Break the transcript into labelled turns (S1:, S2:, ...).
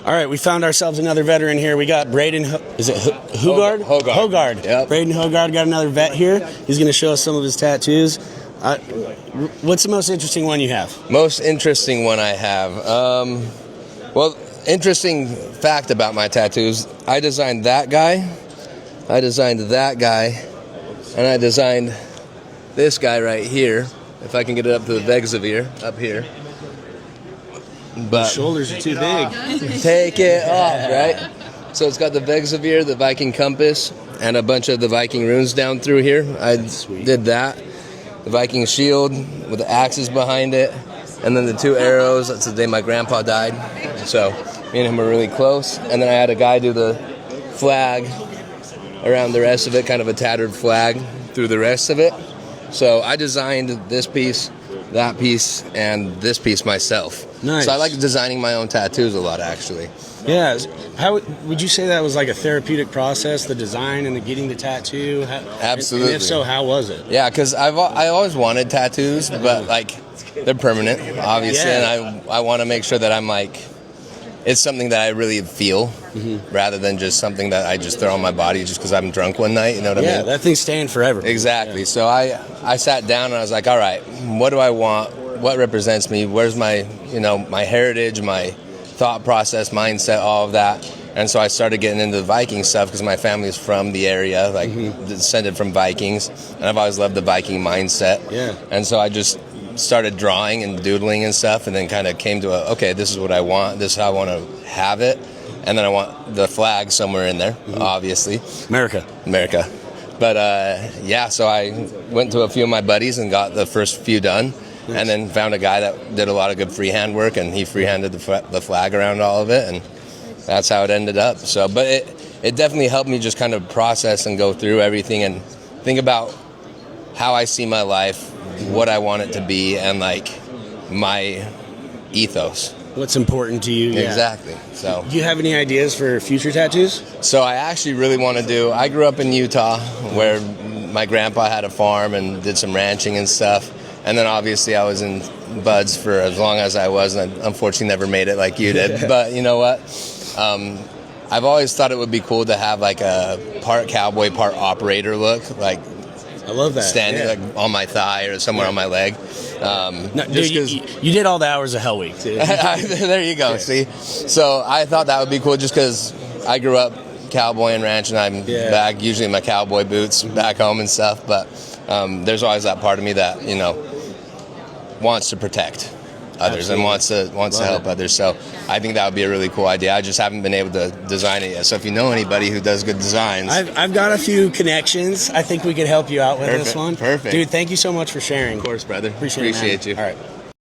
S1: All right, we found ourselves another veteran here. We got Braden, is it Hougaard?
S2: Hougaard. Yep.
S1: Braden Hougaard got another vet here. He's going to show us some of his tattoos. What's the most interesting one you have?
S2: Most interesting one I have. Well, interesting fact about my tattoos. I designed that guy. I designed that guy. And I designed this guy right here. If I can get it up to the Vexavir, up here. But
S1: the shoulders are too big.
S2: Take it off, right? So it's got the Vexavir, the Viking compass, and a bunch of the Viking runes down through here. I did that. The Viking shield with the axes behind it, and then the 2 arrows. That's the day my grandpa died. So me and him were really close. And then I had a guy do the flag around the rest of it, kind of a tattered flag through the rest of it. So I designed this piece, that piece, and this piece myself.
S1: Nice.
S2: So I like designing my own tattoos a lot, actually.
S1: Yeah. How would you say that was like a therapeutic process, the design and the getting the tattoo?
S2: Absolutely.
S1: And if so, how was it?
S2: Yeah, because I always wanted tattoos, but like they're permanent, obviously,
S1: Yeah.
S2: and I want to make sure that I'm like, it's something that I really feel, rather than just something that I just throw on my body just because I'm drunk one night. You know what I mean?
S1: Yeah, that thing's staying forever.
S2: Exactly.
S1: Yeah.
S2: So I sat down and I was like, all right, what do I want? What represents me? Where's my, my heritage, my thought process, mindset, all of that. And so I started getting into the Viking stuff because my family's from the area, like descended from Vikings, and I've always loved the Viking mindset.
S1: Yeah.
S2: And so I just started drawing and doodling and stuff, and then kind of came to okay, this is what I want. This is how I want to have it. And then I want the flag somewhere in there, obviously.
S1: America.
S2: But so I went to a few of my buddies and got the first few done. Nice. And then found a guy that did a lot of good freehand work, and he freehanded the flag around all of it, and that's how it ended up. So, but it definitely helped me just kind of process and go through everything and think about how I see my life, what I want it to be, and like my ethos.
S1: What's important to you?
S2: Exactly.
S1: Yeah.
S2: So,
S1: do you have any ideas for future tattoos?
S2: So I actually really want to do. I grew up in Utah, where my grandpa had a farm and did some ranching and stuff. And then obviously I was in buds for as long as I was, and I unfortunately never made it like you did. But you know what? I've always thought it would be cool to have like a part cowboy, part operator look, like
S1: I love that.
S2: Standing like on my thigh or somewhere on my leg.
S1: Dude, you did all the hours of Hell Week, too.
S2: There you go. See, so I thought that would be cool just because I grew up cowboy and ranch, and I'm back usually in my cowboy boots back home and stuff. But there's always that part of me that wants to protect others. Absolutely. And wants to help others. So I think that would be a really cool idea. I just haven't been able to design it yet. So if you know anybody who does good designs,
S1: I've got a few connections. I think we could help you out with this one.
S2: Perfect.
S1: Dude, thank you so much for sharing.
S2: Of course, brother.
S1: Appreciate
S2: you.
S1: All right.